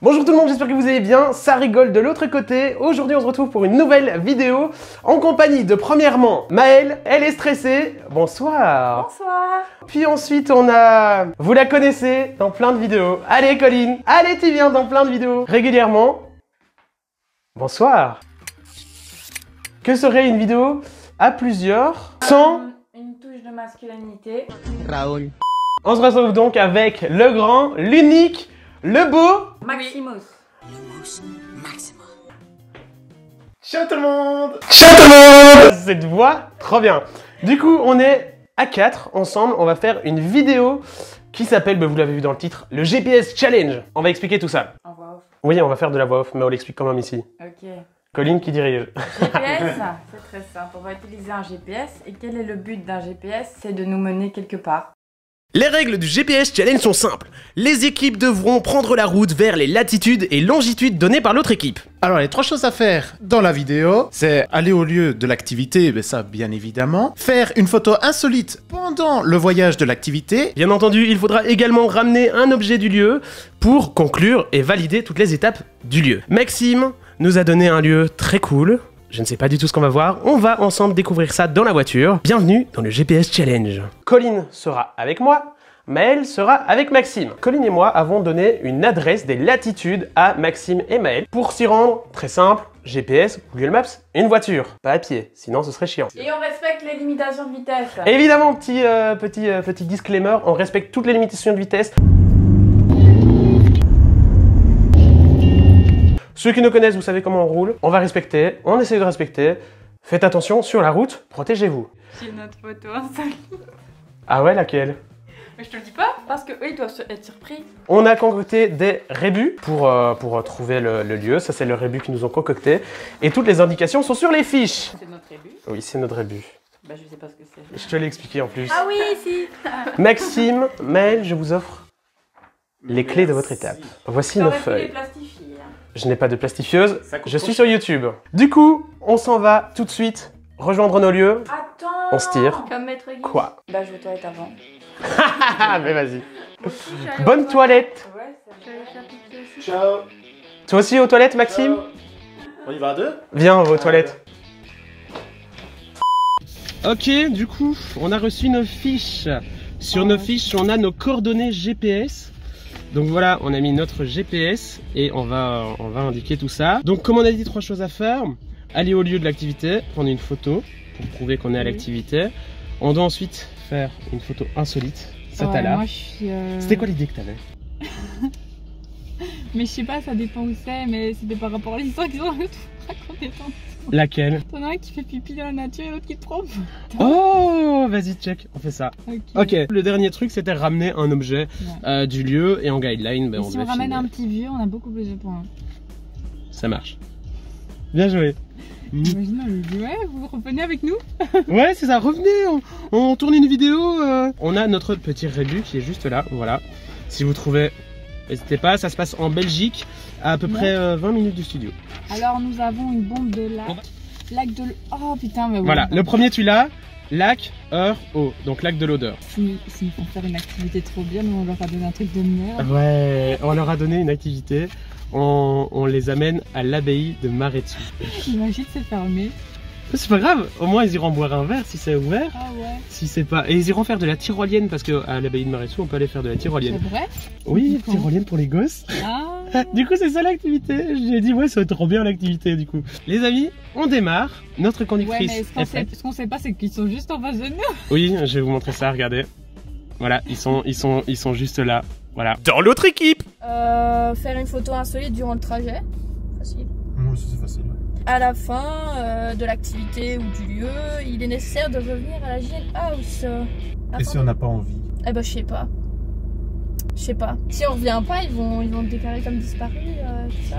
Bonjour tout le monde, j'espère que vous allez bien, ça rigole de l'autre côté. Aujourd'hui on se retrouve pour une nouvelle vidéo en compagnie de premièrement Maëlle, elle est stressée, bonsoir. Bonsoir. Puis ensuite on a, vous la connaissez dans plein de vidéos, allez Colline, allez tu viens dans plein de vidéos régulièrement. Bonsoir. Que serait une vidéo à plusieurs sans une touche de masculinité. Raoul. On se retrouve donc avec le grand, l'unique, le beau Maximus. Ciao tout le monde! Ciao tout le monde! Cette voix, trop bien. Du coup, on est à 4 ensemble. On va faire une vidéo qui s'appelle, vous l'avez vu dans le titre, le GPS Challenge. On va expliquer tout ça. En voix off. Oui, on va faire de la voix off, mais on l'explique quand même ici. Ok. Colline qui dirige. GPS, c'est très simple. On va utiliser un GPS. Et quel est le but d'un GPS? C'est de nous mener quelque part. Les règles du GPS Challenge sont simples. Les équipes devront prendre la route vers les latitudes et longitudes données par l'autre équipe. Alors, les 3 choses à faire dans la vidéo, c'est aller au lieu de l'activité, mais ça, bien évidemment. Faire une photo insolite pendant le voyage de l'activité. Bien entendu, il faudra également ramener un objet du lieu pour conclure et valider toutes les étapes du lieu. Maxime nous a donné un lieu très cool. Je ne sais pas du tout ce qu'on va voir, on va ensemble découvrir ça dans la voiture. Bienvenue dans le GPS Challenge. Colline sera avec moi, Maëlle sera avec Maxime. Colline et moi avons donné une adresse des latitudes à Maxime et Maëlle. Pour s'y rendre, très simple, GPS, Google Maps, une voiture, pas à pied, sinon ce serait chiant. Et on respecte les limitations de vitesse. Évidemment, petit disclaimer, on respecte toutes les limitations de vitesse. Ceux qui nous connaissent, vous savez comment on roule. On va respecter, on essaie de respecter. Faites attention sur la route, protégez-vous. J'ai notre photo insolite. Ah ouais, laquelle? Mais je te le dis pas, parce qu'eux, ils doivent être surpris. On a concocté des rébus pour trouver le lieu. Ça, c'est le rébut qu'ils nous ont concocté. Et toutes les indications sont sur les fiches. C'est notre rébut. Oui, c'est notre rébut. Bah, je sais pas ce que c'est. Je te l'ai expliqué en plus. Ah oui, si. Maxime, Maëlle, je vous offre les clés de votre étape. Voici nos feuilles. Je n'ai pas de plastifieuse, je suis sur YouTube. Du coup, on s'en va tout de suite rejoindre nos lieux. Attends. On se tire. Comme maître Guy. Quoi? Bah, je vais aux toilettes avant. Mais vas-y. Bonne toilette. Ouais, ça va faire pipi aussi. Ciao. Toi aussi aux toilettes, Maxime? On y va à 2? Viens, aux toilettes. Ok, du coup, on a reçu nos fiches. Sur nos fiches, on a nos coordonnées GPS. Donc voilà, on a mis notre GPS et on va indiquer tout ça. Donc comme on a dit, 3 choses à faire. Aller au lieu de l'activité, prendre une photo pour prouver qu'on est à l'activité. On doit ensuite faire une photo insolite. Ça t'as là. Moi, je suis. C'était quoi l'idée que t'avais? Mais je sais pas, ça dépend où c'est, mais c'était par rapport à l'histoire qu'ils ont raconté tantôt. Laquelle? T'en as un qui fait pipi dans la nature et l'autre qui te trompe. Oh, vas-y, check, on fait ça. Ok. Le dernier truc, c'était ramener un objet du lieu et en guideline, ben, Et si on ramène un petit vieux, on a beaucoup plus de points. Ça marche. Bien joué. Imagine, on lui dit ouais, vous revenez avec nous. Ouais, c'est ça, revenez, on tourne une vidéo. On a notre petit rébut qui est juste là, voilà. Si vous trouvez, n'hésitez pas, ça se passe en Belgique, à peu près 20 minutes du studio. Alors nous avons une bombe de lac. Lac de... Oh putain, mais voilà, le premier tu l'as, lac, heure, eau, donc lac de l'odeur. S'ils font faire une activité trop bien, nous on leur a donné un truc de merde. Ouais, on leur a donné une activité, on les amène à l'abbaye de Maretsu. Imagine, c'est fermé. C'est pas grave, au moins ils iront boire un verre si c'est ouvert. Ah ouais. Si c'est pas... Et ils iront faire de la tyrolienne parce qu'à l'abbaye de Maretsu on peut aller faire de la tyrolienne. C'est vrai? Oui, tyrolienne pour les gosses. Ah. Du coup c'est ça l'activité. J'ai dit ouais ça va être trop bien l'activité du coup. Les amis, on démarre. Notre conductrice Ouais, mais ce qu'on sait pas, c'est qu'ils sont juste en face de nous. Oui, je vais vous montrer ça, regardez. Voilà, ils sont juste là. Voilà. Dans l'autre équipe. Faire une photo insolite durant le trajet. Facile. Moi, c'est facile. À la fin de l'activité ou du lieu, il est nécessaire de revenir à la jailhouse. Et si on n'a pas envie? Eh ben, je sais pas. Je sais pas. Si on revient pas, ils vont te déclarer comme disparu, tout ça.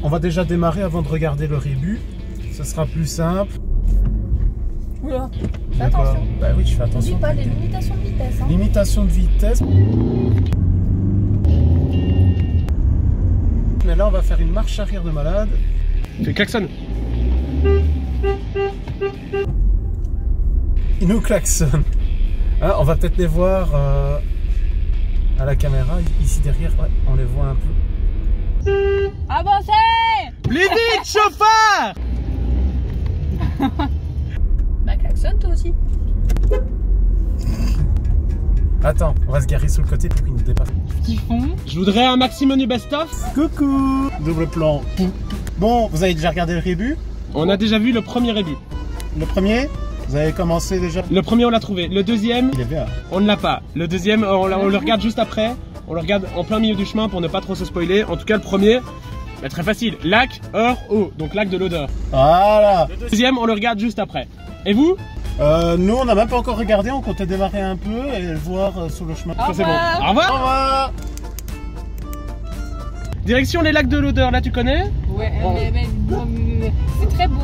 On va déjà démarrer avant de regarder le rébut. Ce sera plus simple. Oula, fais attention. Bah oui, je fais N'oublie attention. pas les limitations de vitesse. Hein. Limitation de vitesse. Mais là, on va faire une marche arrière de malade. Fais klaxon. Il nous klaxonne. Hein, on va peut-être les voir à la caméra, ici derrière, ouais, on les voit un peu. Avancez! Plus vite, chauffeur! Bah klaxonne toi aussi. Attends, on va se garer sur le côté pour qu'ils nous dépassent. Ce qu'ils font. Je voudrais un maximum du best-of. Coucou! Double plan. Bon, vous avez déjà regardé le rébut? On a déjà vu le premier rébut. Le premier? Vous avez commencé déjà? Le premier, on l'a trouvé. Le deuxième, Il est bien. on ne l'a pas. Le deuxième, on le regarde juste après. On le regarde en plein milieu du chemin pour ne pas trop se spoiler. En tout cas, le premier, bah, très facile. Lac, or, eau. Donc lac de l'odeur. Voilà! Le deuxième, on le regarde juste après. Et vous? Nous, on n'a même pas encore regardé, on comptait démarrer un peu et le voir sur le chemin. Ça, c'est bon. revoir. Au revoir. Au revoir! Direction les lacs de l'odeur, là, tu connais? Ouais, mais c'est très beau.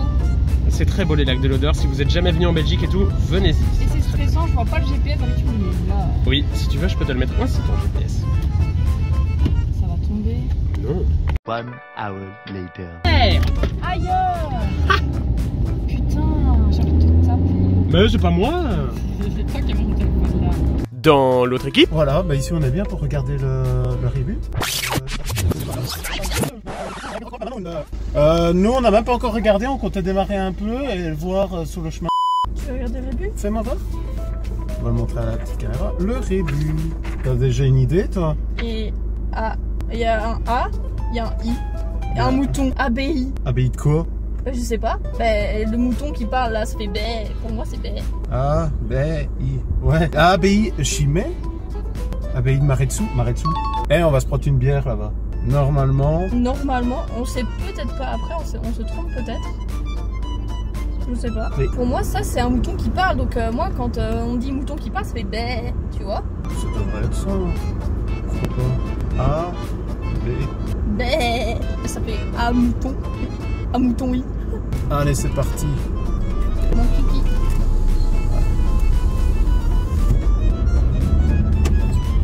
C'est très beau les lacs de l'odeur. Si vous êtes jamais venu en Belgique et tout, venez-y. Et c'est stressant, je vois pas le GPS avec tu me mets là. Oui, si tu veux, je peux te le mettre ainsi ton GPS. Ça va tomber. Non. 1 hour later. Hey, Ailleurs. Putain, j'ai envie de te taper. mais c'est pas moi. C'est toi qui as mon téléphone là. Dans l'autre équipe, Voilà, bah ici on est bien pour regarder le rébut. Nous, on n'a même pas encore regardé, on comptait démarrer un peu et le voir sur le chemin. Tu veux regarder le rébut? Fais-moi voir. On va le montrer à la petite caméra. Le rébut. T'as déjà une idée, toi? Et il y a un A, il y a un I, et un mouton. ABI. Abbaye de quoi? Je sais pas. Bah, le mouton qui parle là, ça fait bé. Pour moi, c'est bé. A-B-I. Ouais. Abbaye Chimay. Abbaye de Maretsu. Eh, on va se prendre une bière là-bas. Normalement. Normalement, on sait peut-être pas. Après, on se trompe peut-être. Je sais pas. Oui. Pour moi, ça, c'est un mouton qui parle. Donc, moi, quand on dit mouton qui parle, ça fait bé. Tu vois? Ça devrait être ça. Pourquoi pas? A, B. Bé. Ça fait un mouton. Un mouton, oui. Allez, c'est parti. Mon kiki.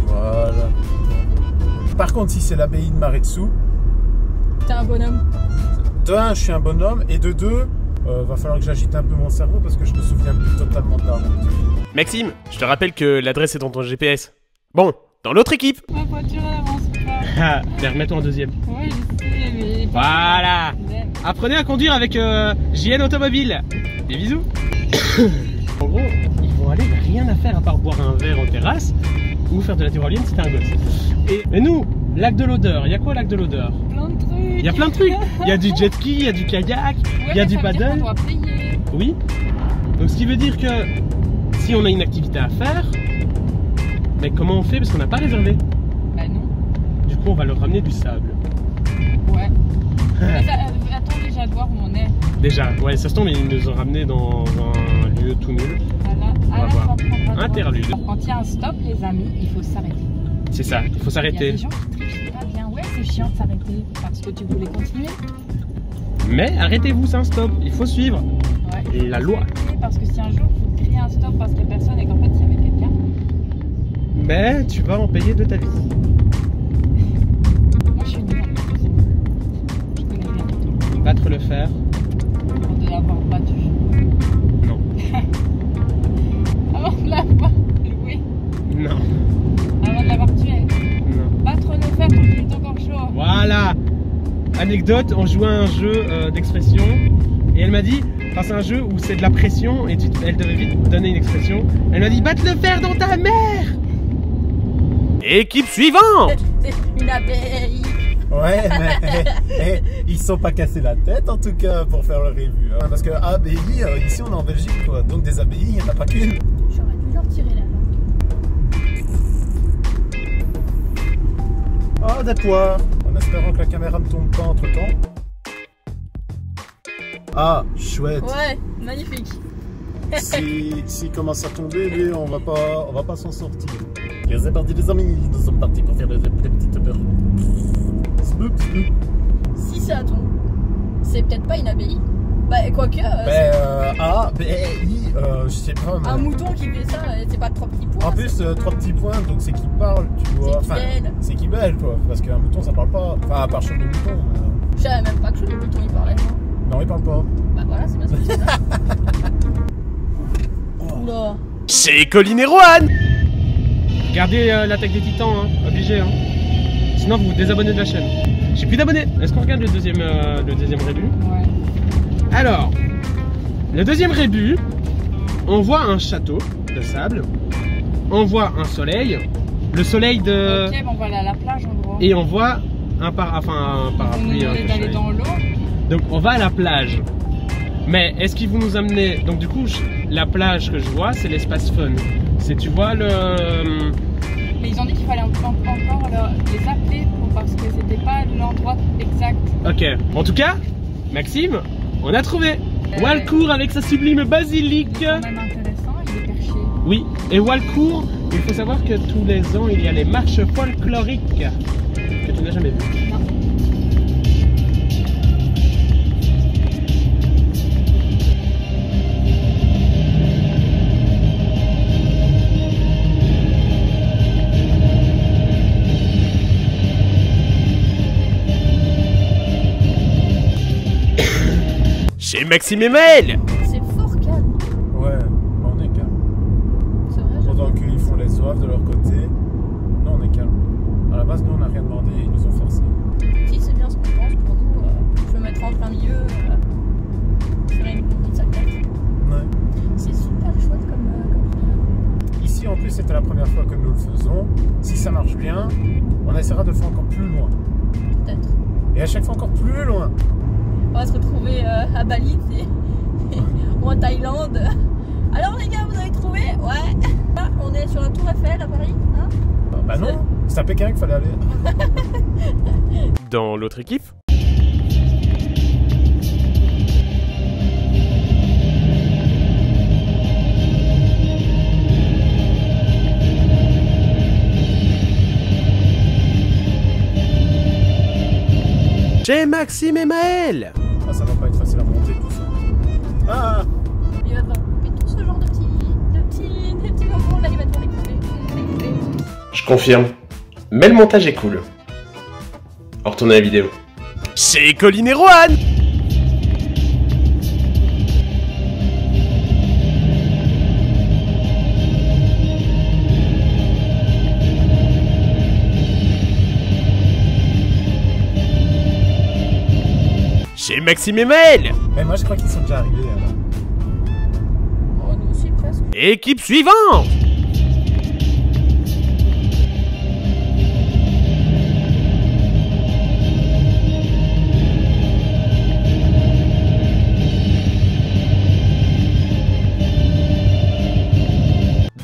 Voilà. Par contre, si c'est l'abbaye de Maretsu, T'es un bonhomme. de 1, je suis un bonhomme, et de 2, va falloir que j'agite un peu mon cerveau parce que je me souviens plus totalement de la route. Maxime, je te rappelle que l'adresse est dans ton GPS. Bon, dans l'autre équipe. Ma voiture elle avance pas. Ah, remets-toi en deuxième. Ouais, je sais, mais. Voilà. Apprenez à conduire avec JN Automobile. Des bisous. En gros, ils vont aller, rien à faire à part boire un verre en terrasse ou faire de la tyrolienne si t'es un gosse. Et nous, lac de l'odeur, il y a quoi lac de l'odeur? Plein de trucs. Il y a plein de trucs. Il y a du jet ski, il y a du kayak, il y a du paddle. On doit payer. Oui. Donc ce qui veut dire que si on a une activité à faire, mais comment on fait parce qu'on n'a pas réservé? Bah non. Du coup, on va leur ramener du sable. Ouais. Mais ça, attends déjà de voir où on est. Déjà, ouais, ça se tombe, ils nous ont ramené dans un lieu tout nul. Voilà. On va voir. Interlude. Quand il y a un stop, les amis, il faut s'arrêter. C'est ça, il faut Il y a s'arrêter. des gens qui trichent pas bien. Ouais, c'est chiant de s'arrêter parce que tu voulais continuer. Mais arrêtez-vous, c'est un stop, il faut suivre Ouais. la loi. Parce que si un jour vous criez un stop parce qu'il n'y a personne et qu'en fait il y avait quelqu'un. Mais tu vas en payer de ta vie. Moi je suis nulle en plus. Je connais rien du tout. Battre le fer, Avant de l'avoir battu. non. Avant de l'avoir loué. Non, Avant de l'avoir tué. non. Battre le fer tant qu'il est encore chaud. Voilà. Anecdote, on jouait à un jeu d'expression et elle m'a dit, enfin c'est un jeu où c'est de la pression et elle devait vite donner une expression. Elle m'a dit, batte le fer dans ta mère. Équipe suivante. C'est une abeille. Ouais, mais ils se sont pas cassés la tête en tout cas pour faire le revue. Hein. Parce que abbaye, ici on est en Belgique quoi, donc des abbayes, il n'y en a pas qu'une. J'aurais dû leur tirer la langue. Oh, des poires. En espérant que la caméra ne tombe pas entre temps. Ah, chouette. Ouais, magnifique. Si commence à tomber, lui, on va pas s'en sortir. Et c'est parti les amis, nous sommes partis pour faire des petites peurs. Si ça tombe, c'est peut-être pas une abbaye. Bah, quoique. Je sais pas. Mais... Un mouton qui fait ça, c'est pas 3 petits points. En plus, 3 petits points, donc c'est qu'il parle, tu vois. C'est qu'il belle. C'est qu'il belle, quoi. Parce qu'un mouton, ça parle pas. Enfin, à part chez le mouton. Je savais même pas que le mouton il parlait. Non, il parle pas. Bah voilà, c'est bien ce que c'est. Oula. C'est Colline et Roanne. Regardez l'attaque des titans, hein. Obligé. Hein. Sinon vous vous désabonnez de la chaîne. J'ai plus d'abonnés. Est-ce qu'on regarde le deuxième rébut? Ouais. Alors, le deuxième rébut, on voit un château de sable, on voit un soleil, le soleil de... Ok, bon, on va aller à la plage en gros. Et on voit un parapluie. On nous demandait d'aller dans l'eau. Donc on va à la plage. Mais est-ce qu'ils vont nous amener... Donc du coup, la plage que je vois, c'est l'espace fun. C'est, tu vois, le... Mais ils ont dit qu'il fallait encore les appeler parce que c'était pas l'endroit exact. Ok. En tout cas, Maxime, on a trouvé Walcourt avec sa sublime basilique. C'est quand même intéressant, il est perché. Oui, et Walcourt, il faut savoir que tous les ans, il y a les marches folkloriques que tu n'as jamais vues. Non. Chez Maxime et Maël. C'est fort calme. Ouais, on est calme. C'est vrai, Pendant qu'ils font les soirs de leur côté, nous on est calme. À la base, nous on n'a rien demandé et ils nous ont forcé. si c'est bien ce qu'on pense pour nous, je me mettrai en plein milieu. Je ferai une petite salpette. Ouais. C'est super chouette comme Ici en plus, c'était la première fois que nous le faisons. Si ça marche bien, on essaiera de le faire encore plus loin. peut-être. Et à chaque fois encore plus loin. On va se retrouver à Bali ou en Thaïlande. Alors les gars, vous avez trouvé? Ouais. Là, on est sur la Tour Eiffel à Paris. Hein, Bah non, c'est à Pékin qu'il fallait aller. Dans l'autre équipe. Chez Maxime et Maël. Ah, ça va pas être facile à monter tout ça. Ah, il va devoir couper tout ce genre de petits moments là, il va devoir les couper. Je confirme. Mais le montage est cool. On retourne à la vidéo. Chez Colline et Roanne. Chez Maxime et Maël. mais moi je crois qu'ils sont déjà arrivés là. Oh, nous aussi presque. Équipe suivante.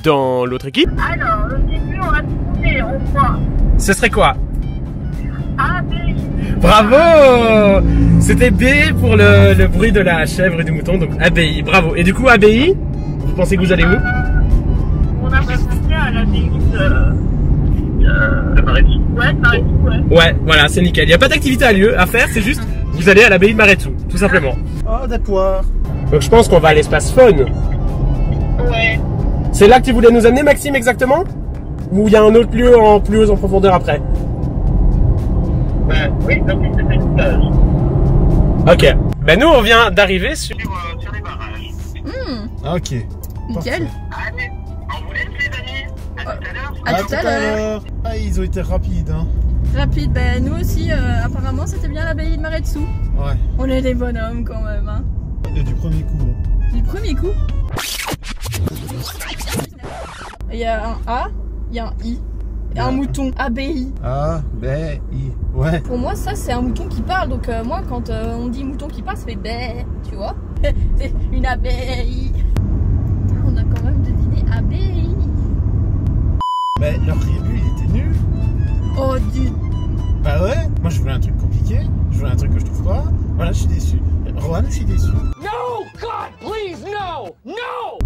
Dans l'autre équipe. Alors, le début, on va trouver, on voit Ce serait quoi? ABI. Bravo! C'était B pour le bruit de la chèvre et du mouton, donc ABI. Bravo. Et du coup, ABI, vous pensez que vous allez où? On a passé à l'ABI de Maretou. Ouais, Maretou, ouais. Ouais, voilà, c'est nickel. Il n'y a pas d'activité à faire, c'est juste, vous allez à l'abbaye de Maretou, tout simplement. Oh, des poires. Donc je pense qu'on va à l'espace fun. Ouais. C'est là que tu voulais nous amener, Maxime, exactement? Ou il y a un autre lieu plus haut en profondeur après? Oui, donc c'était une plage. Ok. Ben nous, on vient d'arriver sur... Sur les barrages. Ah, ok. Nickel. Allez, on vous laisse les amis. À tout à l'heure. À tout à l'heure. Ah, ils ont été rapides, hein. Rapide, ben nous aussi, apparemment c'était bien l'abbaye de Maretou. Ouais. On est des bonhommes quand même, hein. Et du premier coup. Hein. Du premier coup. Il y a un A, il y a un I, et un mouton, ABI. A, B, I. Ouais. Pour moi, ça c'est un mouton qui parle, donc moi quand on dit mouton qui parle, ça fait bé, tu vois. C'est une abeille. On a quand même deviné abeille. Mais leur rébut, il était nul. Oh, du. Bah ouais. Moi, je voulais un truc compliqué. Je voulais un truc que je trouve pas. Voilà, je suis déçu. Rohan, je suis déçu. No, God, please, no, no.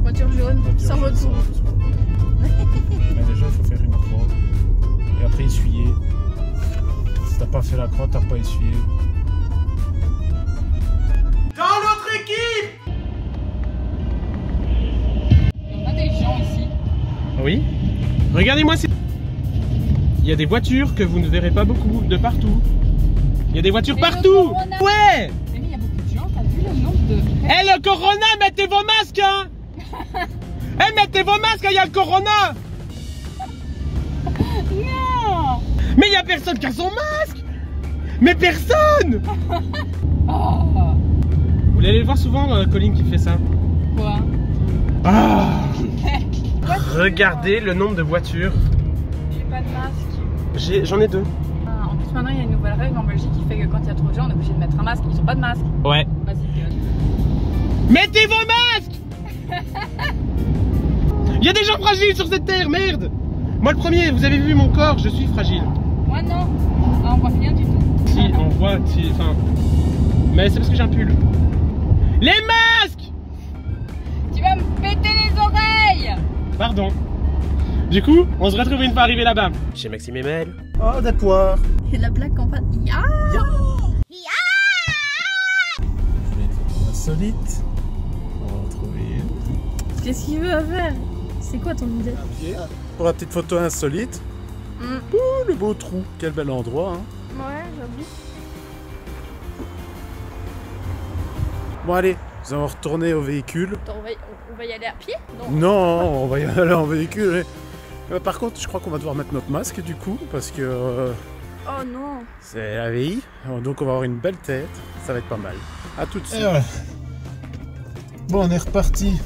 Voiture jaune, sans retour. Mais déjà, il faut faire une croix. Et après, essuyer. Si t'as pas fait la croix, t'as pas essuyé. Dans l'autre équipe. On a des gens ici. Oui. Regardez-moi si... Il y a des voitures que vous ne verrez pas beaucoup, de partout. Il y a des voitures Et partout. le corona. Ouais. Mais il y a beaucoup de gens, t'as vu le nombre de... Eh, le corona, mettez vos masques, hein. Eh, mettez vos masques, il y a le corona. Mais y a personne qui a son masque. Mais personne. Oh. Vous allez le voir souvent, Colline qui fait ça. Quoi? Ah. Regardez le nombre de voitures. J'ai pas de masque. J'en ai 2. Ah, en plus maintenant il y a une nouvelle règle en Belgique qui fait que quand il y a trop de gens on est obligé de mettre un masque. Ils ont pas de masque. Ouais. Vas-y, gueule. Mettez vos masques. Il y a des gens fragiles sur cette terre, merde. Moi le premier, vous avez vu mon corps, je suis fragile. Moi non. Ah, on voit rien du tout. Si, on voit, si, enfin... Mais c'est parce que j'ai un pull. Les masques. Tu vas me péter les oreilles. Pardon. Du coup, on se retrouve une fois arrivé là-bas. Chez Maxime et Mel. Oh, des poires. Et la plaque en face. Ya Je mets une photo insolite. On va retrouver Qu'est-ce qu'il veut faire? C'est quoi ton idée? un pied. Pour la petite photo insolite. Oh, le beau trou. Quel bel endroit, hein. Ouais, j'avoue. Bon, allez, nous allons retourner au véhicule. Attends, on va y aller à pied? Non. Non, on va y aller en véhicule. Par contre, je crois qu'on va devoir mettre notre masque du coup, parce que Oh non. c'est la vie. Donc on va avoir une belle tête, ça va être pas mal. À tout de suite. Bon, on est reparti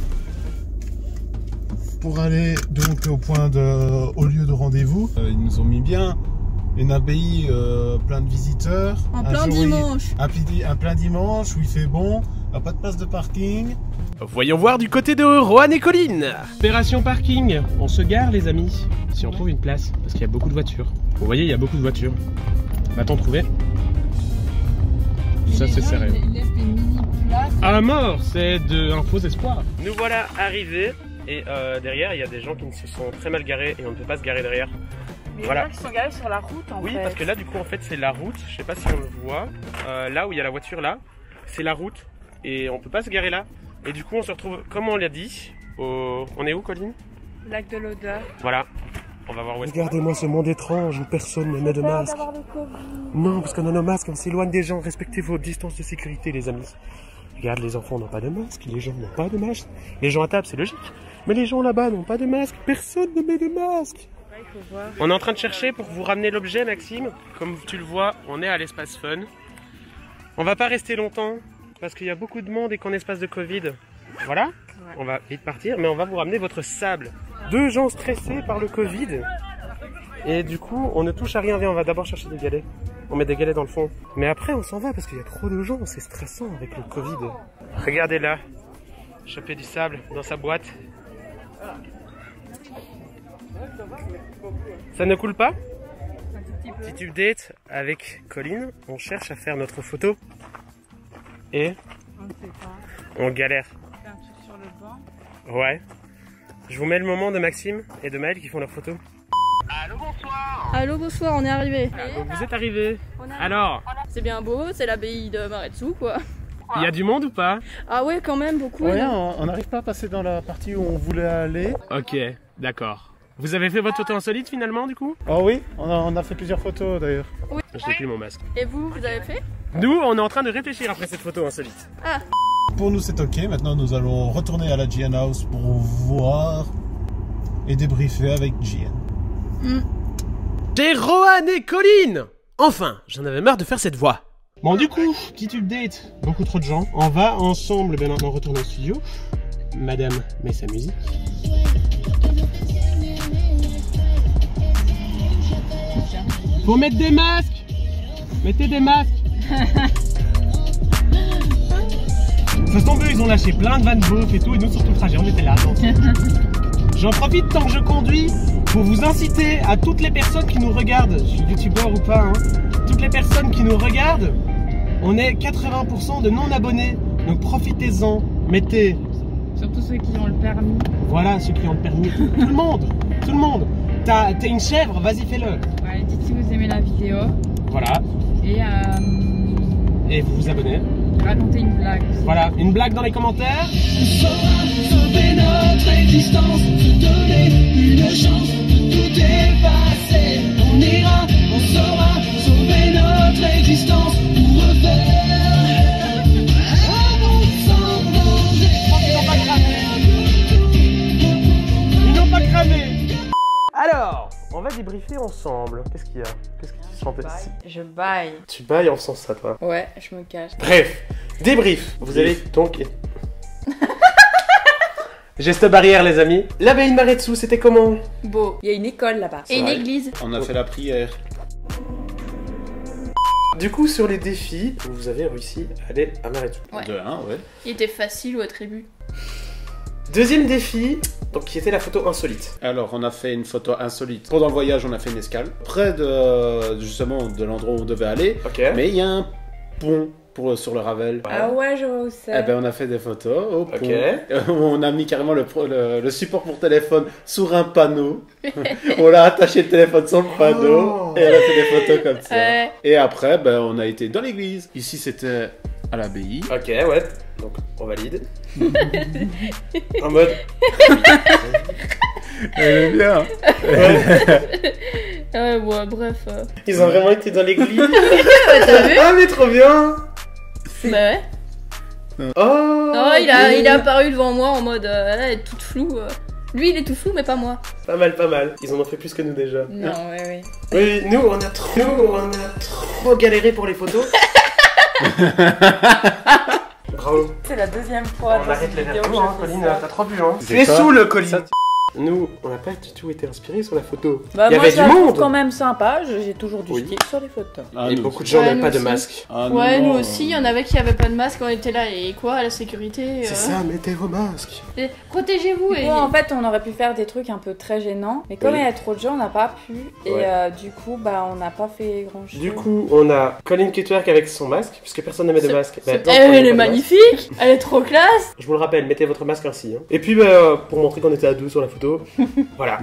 pour aller donc au lieu de rendez-vous. Ils nous ont mis bien une abbaye plein de visiteurs. En plein dimanche. Un plein dimanche où il fait bon, pas de place de parking. Voyons voir du côté de Roanne et Colline. Opération parking. On se gare les amis. Si on trouve une place, parce qu'il y a beaucoup de voitures. Vous voyez, il y a beaucoup de voitures. Va-t-on trouver? Ça c'est sérieux. Ils laissent des mini places. À mort, c'est un faux espoir. Nous voilà arrivés et derrière il y a des gens qui se sont très mal garés et on ne peut pas se garer derrière. Mais Voilà. il y en a qui sont garés sur la route en Oui, fait. parce que là du coup en fait c'est la route. Je sais pas si on le voit. Là où il y a la voiture là, c'est la route et on peut pas se garer là. Et du coup on se retrouve, comme on l'a dit, on est où Colline? Lac de l'odeur. Voilà. On va voir où est-ce. Regardez-moi ce monde étrange où personne ne met de masque. Non, parce qu'on a nos masques, on s'éloigne des gens. Respectez vos distances de sécurité, les amis. Regarde, les enfants n'ont pas de masque, les gens n'ont pas de masque. Les gens à table, c'est logique. Mais les gens là-bas n'ont pas de masque. Personne ne met de masque. Ouais, il faut voir. On est en train de chercher pour vous ramener l'objet, Maxime. Comme tu le vois, on est à l'espace fun. On va pas rester longtemps parce qu'il y a beaucoup de monde et qu'en espace de Covid, voilà. On va vite partir, mais on va vous ramener votre sable. 2 gens stressés par le Covid. Et du coup, on ne touche à rien. Viens, on va d'abord chercher des galets. On met des galets dans le fond. Mais après, on s'en va parce qu'il y a trop de gens. C'est stressant avec le Covid. Regardez là. Choper du sable dans sa boîte. Ça ne coule pas? Petit tube date avec Colline. On cherche à faire notre photo. Et On ne sait pas. on galère. Faire un truc sur le banc. Ouais. Je vous mets le moment de Maxime et de Maël qui font leurs photos. Allô, bonsoir. Allô, bonsoir, on est arrivé. Donc vous êtes arrivés. On est Alors, C'est bien beau, c'est l'abbaye de Maretsu, quoi. il y a du monde ou pas? Ah ouais, quand même, beaucoup. Ouais, non on n'arrive pas à passer dans la partie où on voulait aller. Ok, d'accord. Vous avez fait votre photo insolite finalement du coup? Oh oui, on a fait plusieurs photos d'ailleurs. Je n'ai plus mon masque. Et vous avez fait? Nous, on est en train de réfléchir après cette photo insolite. Ah, Pour nous c'est ok, maintenant nous allons retourner à la GN House pour voir et débriefer avec GN. J'ai Roanne et Colline. Enfin, j'en avais marre de faire cette voix. Bon du coup, petit tube date, beaucoup trop de gens. On va ensemble maintenant retourner au studio. Madame met sa musique. Faut mettre des masques. Mettez des masques. Ça tombe, ils ont lâché plein de vannes beaufs et tout, et nous sur tout le trajet on était là. J'en profite tant que je conduis pour vous inciter à toutes les personnes qui nous regardent, je suis youtubeur ou pas, hein, toutes les personnes qui nous regardent, on est 80% de non-abonnés, donc profitez-en, mettez, Surtout ceux qui ont le permis. voilà ceux qui ont le permis, tout le monde, t'es une chèvre, vas-y fais-le, Ouais, dites si vous aimez la vidéo. voilà, Et et vous vous abonnez, racontez une blague aussi. voilà, une blague dans les commentaires. Sauver notre existence, se donner une chance de tout effacer. On ira, on saura sauver notre existence pour refaire un monde sans danger. Ils n'ont pas cramé. Alors, on va débriefer ensemble. Qu'est-ce qu'il y a? Qu'est-ce que tu chantais? Je baille. Tu bailles en faisant ça, toi. Ouais, je me cache. Bref, débrief. Vous avez donc... Geste barrière, les amis. L'abbaye de Maretsu, c'était comment? Beau. Il y a une école là-bas. Et une vrai. église. On a fait la prière. Du coup, sur les défis, vous avez réussi à aller à Maretsu. Ouais. De 1, ouais. Il était facile au tribut. Deuxième défi, donc qui était la photo insolite. Alors, on a fait une photo insolite. Pendant le voyage, on a fait une escale. Près de, justement, de l'endroit où on devait aller. Ok. Mais il y a un pont sur le Ravel. Ah ouais, je vois où c'est. Eh ben, on a fait des photos au pont. Ok. On a mis carrément le support pour téléphone sur un panneau. On l'a attaché le téléphone sur le panneau. Et on a fait des photos comme ça. Ouais. Et après, ben, on a été dans l'église. Ici, c'était à l'abbaye. Ok, ouais. Donc, on valide. En mode... Elle est bien. Ouais, bref. Ils ont vraiment été dans l'église. T'as vu? Ah, mais trop bien. Bah ouais. Oh, Oh, il a apparu devant moi en mode elle est toute floue. Lui, il est tout flou, mais pas moi. Pas mal, pas mal. Ils en ont fait plus que nous déjà. Non, ouais. Oui, nous, on a trop galéré pour les photos. Bravo. C'est la deuxième fois. On dans arrête cette les vidéo verres, que je hein, fais Colline, ça. t'as trop bu, hein. C'est Tu es quoi saoul, Colline. Ça- Nous, on n'a pas du tout été inspirés sur la photo. Bah, Il y moi, avait je du la trouve monde. quand même sympa. J'ai toujours du Oui. style sur les photos. Ah, Et nous beaucoup de aussi. gens Ouais, n'avaient nous pas de aussi. masque. Ah, Ouais, non. nous aussi, il y en avait qui avaient pas de masque, on était là, et quoi, la sécurité C'est ça, mettez vos masques. Et protégez-vous et... Bon, en fait, on aurait pu faire des trucs un peu très gênants, mais comme Oui. il y a trop de gens, on n'a pas pu. Et Ouais. du coup, bah, on n'a pas fait grand chose. Du coup, on a Colline Kitwerk avec son masque, puisque personne n'avait de masque. Bah, donc, on Elle n'a est pas de magnifique, elle est trop classe. Je vous le rappelle, mettez votre masque ainsi. Hein. Et puis, bah, pour montrer qu'on était à deux sur la photo, voilà.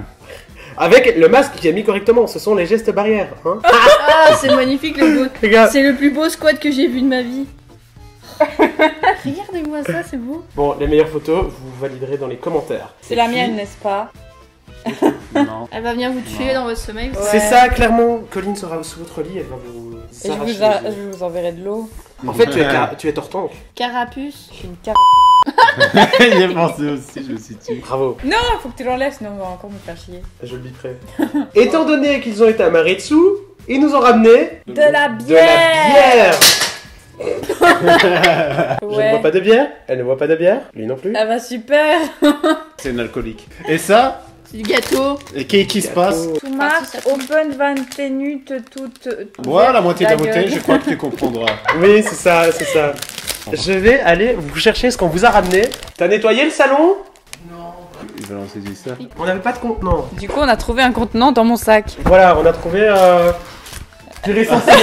Avec le masque qui est mis correctement, ce sont les gestes barrières. Hein. Ah, c'est magnifique le beau. Les gars. C'est le plus beau squat que j'ai vu de ma vie. Regardez-moi ça, c'est beau. Bon, les meilleures photos, vous validerez dans les commentaires. C'est la mienne, n'est-ce pas? Non. Elle va venir vous tuer dans votre sommeil. Ouais. C'est ça, clairement. Colline sera sous votre lit, elle va vous Et arracher les yeux. je vous enverrai de l'eau. En fait, tu es tortanque. Carapuce. Je suis une car... J'y ai pensé aussi, je me suis tué. Bravo, Non, faut que tu l'enlèves, sinon on va encore me faire chier. je le biperai. Étant donné qu'ils ont été à Maretsu, ils nous ont ramené De la de bière. la bière. Je ne Ouais. bois pas de bière, elle ne boit pas de bière, lui non plus. Ah bah super. C'est une alcoolique. Et ça, C'est du gâteau. et qui se passe? Tout marche, open 21 minutes, toute... Bois la moitié de la gueule. bouteille, je crois que tu comprendras. Oui, c'est ça, c'est ça. Je vais aller vous chercher ce qu'on vous a ramené. T'as nettoyé le salon? Il va lancer du ça. On n'avait pas de contenant. Du coup, on a trouvé un contenant dans mon sac. Voilà, on a trouvé du l'essentiel.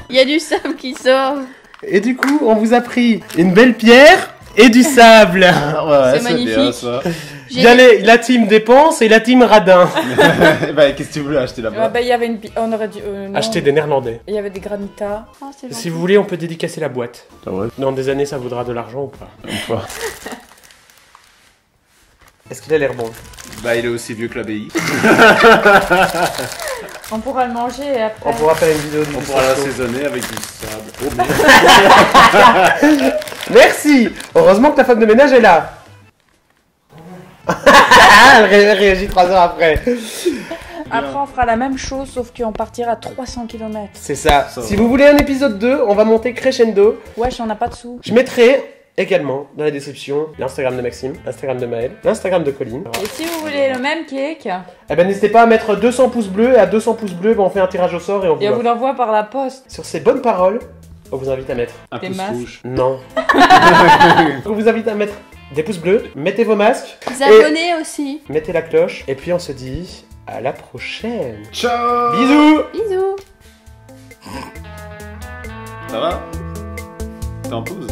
Il y a du sable qui sort. Et du coup, on vous a pris une belle pierre et du sable. Ouais, C'est magnifique. bien ça. Il y a la team dépense et la team radin. Bah, qu'est-ce que tu voulais acheter Ah là-bas? bah il y avait une... On aurait dû... non. Acheter des néerlandais. Il y avait des granitas. Oh, c'est Si vous voulez, on peut dédicacer la boîte. Ah ouais, Dans des années, ça vaudra de l'argent ou pas? une fois. Est-ce qu'il a l'air bon? Bah, il est aussi vieux que l'abbaye. On pourra le manger et après... On pourra faire une vidéo de On pourra l'assaisonner avec du sable. Oh merde. Merci. Heureusement que ta femme de ménage est là. Elle réagit 3 heures après. Après, on fera la même chose, sauf qu'on partira à 300 km. C'est ça. Ça Si va. vous voulez un épisode 2, on va monter crescendo. Wesh, on n'a pas de sous. Je mettrai également dans la description l'Instagram de Maxime, l'Instagram de Maël, l'Instagram de Colline. Et si vous voulez le même cake, Eh ben n'hésitez pas à mettre 200 pouces bleus, et à 200 pouces bleus, ben, on fait un tirage au sort et on vous et on vous l'offre. l'envoie par la poste. Sur ces bonnes paroles, on vous invite à mettre Un Des pouce masques. rouge. non. On vous invite à mettre des pouces bleus, mettez vos masques, Vous abonnez aussi. mettez la cloche, et puis on se dit à la prochaine. Ciao. Bisous. Bisous. Ça va? T'es en pause?